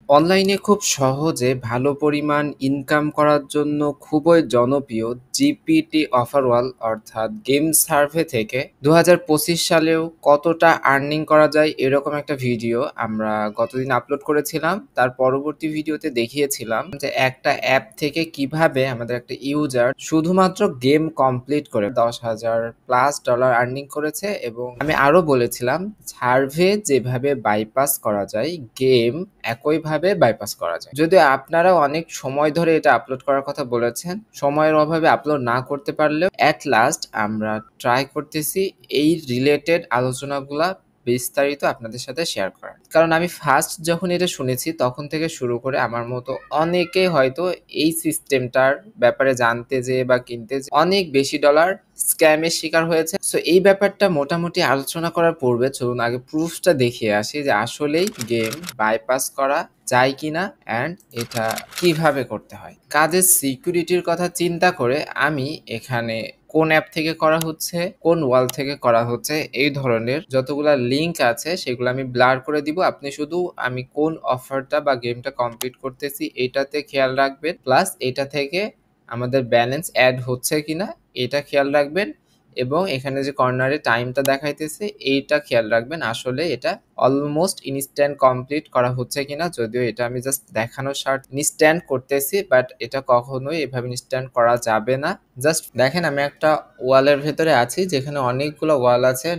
অনলাইনে খুব সহজে ভালো পরিমাণ ইনকাম করার জন্য খুবই জনপ্রিয় জিপিটি অফারওয়াল অর্থাৎ গেম সার্ভে থেকে ২০২৫ সালেও কতটা আর্নিং করা যায় এরকম একটা ভিডিও আমরা গতদিন আপলোড করেছিলাম। তার পরবর্তী ভিডিওতে দেখিয়েছিলাম যে একটা অ্যাপ থেকে কিভাবে আমাদের একটা ইউজার শুধুমাত্র গেম কমপ্লিট করে $১০,০০০+ আর্নিং করেছে, এবং আমি আরো বলেছিলাম সার্ভে যেভাবে বাইপাস করা যায় গেম একইভাবে বাইপাস করা যায়। যদিও আপনারা অনেক সময় ধরে এটা আপলোড করার কথা বলেছেন, সময়ের অভাবে আপলোড না করতে পারলেও অ্যাট লাস্ট আমরা ট্রাই করতেছি এই রিলেটেড আলোচনাগুলা বিস্তারিত আপনাদের সাথে শেয়ার করার। কারণ আমি ফার্স্ট যখন এটা শুনেছি তখন থেকে শুরু করে আমার মতো অনেকে হয়তো এই সিস্টেমটার ব্যাপারে জানতে যেয়ে বা কিনতে যেয়ে অনেক বেশি ডলার স্ক্যামের শিকার হয়েছে। সো এই ব্যাপারটা মোটামুটি আলোচনা করার পূর্বে চলুন আগে প্রুফটা দেখিয়ে আসি যে আসলেই গেম বাইপাস করা যায় কিনা অ্যান্ড এটা কিভাবে করতে হয়। কাজের সিকিউরিটির কথা চিন্তা করে আমি এখানে কোন অ্যাপ থেকে করা হচ্ছে, কোন ওয়াল থেকে করা হচ্ছে, এই ধরনের যতগুলা লিঙ্ক আছে সেগুলো আমি ব্লার করে দিব। আপনি শুধু আমি কোন অফারটা বা গেমটা কমপ্লিট করতেছি এটাতে খেয়াল রাখবেন, প্লাস এটা থেকে আমাদের ব্যালেন্স অ্যাড হচ্ছে কিনা এটা খেয়াল রাখবেন, এবং এখানে যে কর্নারে টাইমটা দেখাইতেছে এইটা খেয়াল রাখবেন আসলে এটা অলমোস্ট ইনস্ট্যান্ট কমপ্লিট করা হচ্ছে কিনা। যদিও এটা আমি জাস্ট দেখানোর স্বার্থে ইনস্ট্যান্ট করতেছি, বাট এটা কখনোই এভাবে ইনস্ট্যান্ট করা যাবে না। জাস্ট দেখেন আমি একটা ওয়ালের ভেতরে আছি যেখানে অনেকগুলো ওয়াল আছে।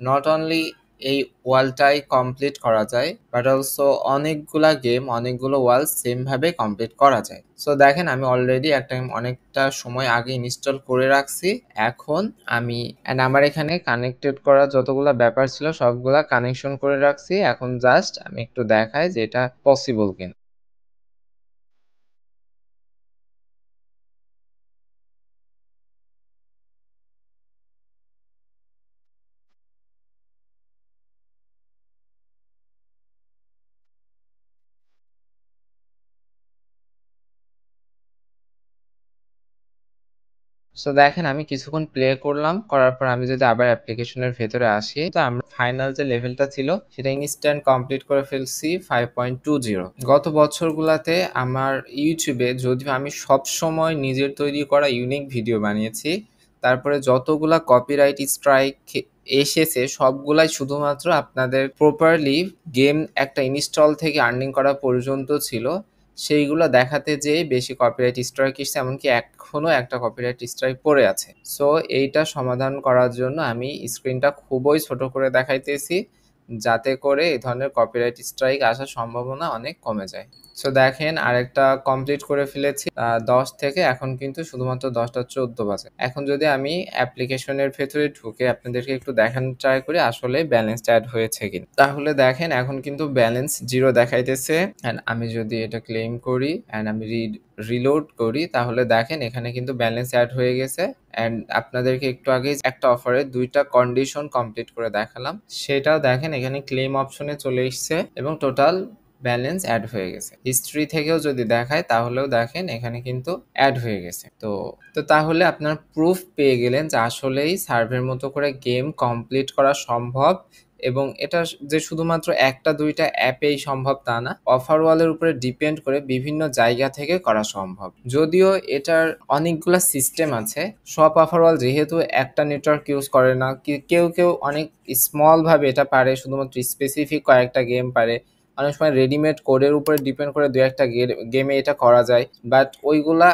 নট অনলি এই ওয়ালটাই কমপ্লিট করা যায়, বাট অলসো অনেকগুলা গেম অনেকগুলো ওয়াল সেম ভাবে কমপ্লিট করা যায়। সো দেখেন আমি অলরেডি অনেকটা সময় আগে ইনস্টল করে রাখছি। এখন আমি আমার এখানে কানেক্টেড করা যতগুলা ব্যাপার ছিল সবগুলা কানেকশন করে রাখছি। এখন জাস্ট আমি একটু দেখাই যে এটা পসিবল কিনা। সো দেখেন আমি কিছুক্ষণ প্লে করলাম, করার পর আমি যদি আবার অ্যাপ্লিকেশনের ভেতরে আসি তো আমরা ফাইনাল যে লেভেলটা ছিল সেটা ইনস্ট্যান্ট কমপ্লিট করে ফেলছি 5.20। গত বছরগুলাতে আমার ইউটিউবে যদিও আমি সব সময় নিজের তৈরি করা ইউনিক ভিডিও বানিয়েছি, তারপরে যতগুলা কপিরাইট স্ট্রাইক এসেছে সবগুলাই শুধুমাত্র আপনাদের প্রপারলি গেম একটা ইনস্টল থেকে আর্নিং করা পর্যন্ত ছিল। সেইগুলো দেখাতে যেয়ে বেশি কপিরাইট স্ট্রাইক এসছে, এমনকি এখনো একটা কপিরাইট স্ট্রাইক পড়ে আছে। সো এইটা সমাধান করার জন্য আমি স্ক্রিনটা খুবই ছোট করে দেখাইতেছি যাতে করে এই ধরনের কপিরাইট স্ট্রাইক আসার সম্ভাবনা অনেক কমে যায়। সো দেখেন আরেকটা কমপ্লিট করে ফেলেছি 10 থেকে, এখন কিন্তু শুধুমাত্র 10টা 14 বাজে। এখন যদি আমি অ্যাপ্লিকেশনের ভেতরে ঢুকে আপনাদেরকে একটু দেখানোর ট্রাই করি আসলে ব্যালেন্স অ্যাড হয়েছে কিনা, তাহলে দেখেন এখন কিন্তু ব্যালেন্স 0 দেখাইতেছে। অ্যান্ড আমি যদি এটা ক্লেম করি অ্যান্ড আমি রিলোড করি তাহলে দেখেন এখানে কিন্তু ব্যালেন্স অ্যাড হয়ে গেছে। অ্যান্ড আপনাদেরকে একটু আগে একটা অফারে 2টা কন্ডিশন কমপ্লিট করে দেখালাম, সেটাও দেখেন এখানে ক্লেম অপশনে চলে এসছে এবং টোটাল ব্যালেন্স অ্যাড হয়ে গেছে। হিস্ট্রি থেকেও যদি দেখায় তাহলেও দেখেন এখানে কিন্তু অ্যাড হয়ে গেছে। তো তো তাহলে আপনার প্রুফ পেয়ে গেলেন যে আসলেই সার্ভের মতো করে গেম কমপ্লিট করা সম্ভব, এবং এটা যে শুধুমাত্র একটা দুইটা অ্যাপেই সম্ভব তা না, অফার ওয়ালের উপরে ডিপেন্ড করে বিভিন্ন জায়গা থেকে করা সম্ভব। যদিও এটার অনেকগুলা সিস্টেম আছে, সব অফার ওয়াল যেহেতু একটা নেটওয়ার্ক ইউজ করে না, কেউ কেউ অনেক স্মল ভাবে এটা পারে, শুধুমাত্র স্পেসিফিক কয়েকটা গেম পারে। অনেক সময় রেডিমেড কোডের উপরে ডিপেন্ড করে দু একটা গেমে এটা করা যায়, বাট ওইগুলা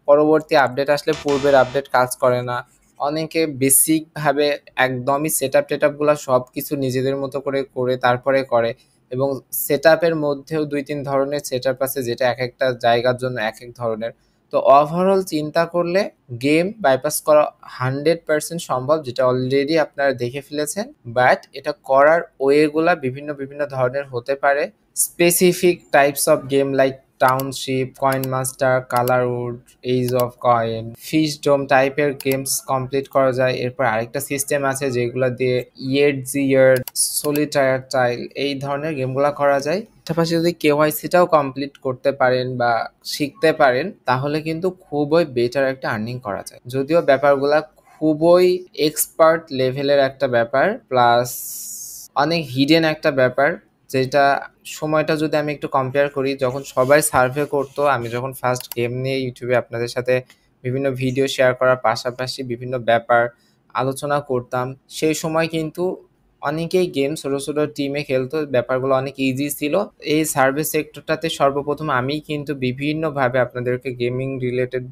পরবর্তী আপডেট আসলে পূর্বের আপডেট কাজ করে না। অনেকে বেসিকভাবে একদমই সেটআপগুলো সব কিছু নিজেদের মতো করে করে তারপরে করে, এবং সেটআপের মধ্যেও 2-3 ধরনের সেটআপ আছে যেটা এক একটা জায়গার জন্য এক এক ধরনের। তো ওভারঅল চিন্তা করলে গেম বাইপাস করা 100% সম্ভব, যেটা অলরেডি আপনারা দেখে ফেলেছেন। বাট এটা করার ওয়েগুলা বিভিন্ন বিভিন্ন ধরনের হতে পারে। Specific types of game like Township, Coin Master, Colorwood, Age of Coins, Fishdom টাইপের গেমস কমপ্লিট করা যায়। এরপর আরেকটা সিস্টেম আছে যেগুলো দিয়ে ইয়েট, সলিটায়ার টাইল এই ধরনের গেমগুলো করা যায়। পাশাপাশি যদি কেওয়াইসিটাও কমপ্লিট করতে পারেন বা শিখতে পারেন তাহলে কিন্তু খুবই বেটার একটা আর্নিং করা যায়। যদিও ব্যাপারগুলা খুবই এক্সপার্ট লেভেলের একটা ব্যাপার, প্লাস অনেক হিডেন একটা ব্যাপার। যেটা সময়টা যদি আমি একটু কম্পেয়ার করি, যখন সবাই সার্ভে করতো, আমি যখন ফার্স্ট গেম নিয়ে ইউটিউবে আপনাদের সাথে বিভিন্ন ভিডিও শেয়ার করার পাশাপাশি বিভিন্ন ব্যাপার আলোচনা করতাম, সেই সময় কিন্তু অনেকেই গেম ছোট ছোট টিমে খেলতো, ব্যাপারগুলো অনেক ইজি ছিল। এই সার্ভিস সেক্টরটাতে সর্বপ্রথম আমি কিন্তু বিভিন্নভাবে আপনাদেরকে গেমিং রিলেটেড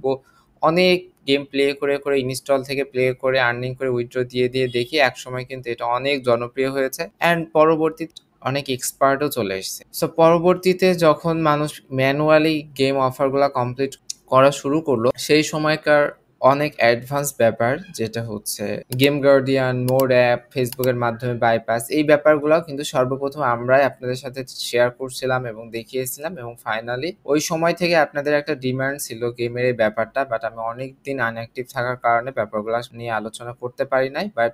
অনেক গেম প্লে করে করে ইনস্টল থেকে প্লে করে আর্নিং করে উইথড্র দিয়ে দিয়ে দেখি একসময় কিন্তু এটা অনেক জনপ্রিয় হয়েছে অ্যান্ড পরবর্তীতে অনেক এক্সপার্টও চলে এসেছে। সো পরবর্তীতে যখন মানুষ ম্যানুয়ালি গেম অফারগুলো কমপ্লিট করা শুরু করলো, সেই সময়কার অনেক অ্যাডভান্স ব্যাপার যেটা হচ্ছে গেম গার্ডিয়ান, মোড অ্যাপ, ফেসবুকের মাধ্যমে বাইপাস, এই ব্যাপারগুলো কিন্তু সর্বপ্রথম আমরাই আপনাদের সাথে শেয়ার করছিলাম এবং দেখিয়েছিলাম এবং ফাইনালি ওই সময় থেকে আপনাদের একটা ডিমান্ড ছিল গেমের এই ব্যাপারটা, বাট আমি অনেকদিন আনঅ্যাক্টিভ থাকার কারণে ব্যাপারগুলো নিয়ে আলোচনা করতে পারি নাই। বাট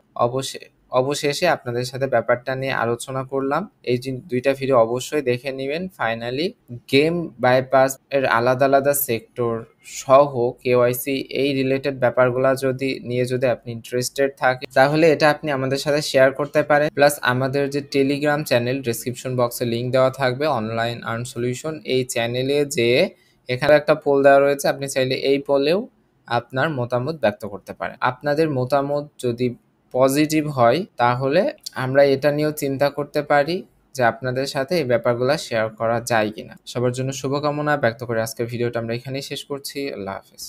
অবশেষে আপনাদের সাথে ব্যাপারটা নিয়ে আলোচনা করলাম। এই যে 2টা ভিডিও অবশ্যই দেখে নেবেন। ফাইনালি গেম বাইপাস এর আলাদা আলাদা সেক্টর সহ কেওয়াইসি এই রিলেটেড ব্যাপারগুলো যদি আপনি ইন্টারেস্টেড থাকেন, তাহলে এটা আপনি আমাদের সাথে শেয়ার করতে পারেন। প্লাস আমাদের যে টেলিগ্রাম চ্যানেল, ডেসক্রিপশন বক্সে লিংক দেওয়া থাকবে, অনলাইন আর্ন সলিউশন, এই চ্যানেলে যেয়ে এখানে একটা পোল দেওয়া রয়েছে, আপনি চাইলে এই পোলেও আপনার মতামত ব্যক্ত করতে পারেন। আপনাদের মতামত যদি পজিটিভ হয় তাহলে আমরা এটা নিয়েও চিন্তা করতে পারি যে আপনাদের সাথে এই ব্যাপারগুলো শেয়ার করা যায় কিনা। সবার জন্য শুভকামনা ব্যক্ত করে আজকের ভিডিওটা আমরা এখানেই শেষ করছি। আল্লাহ হাফেজ।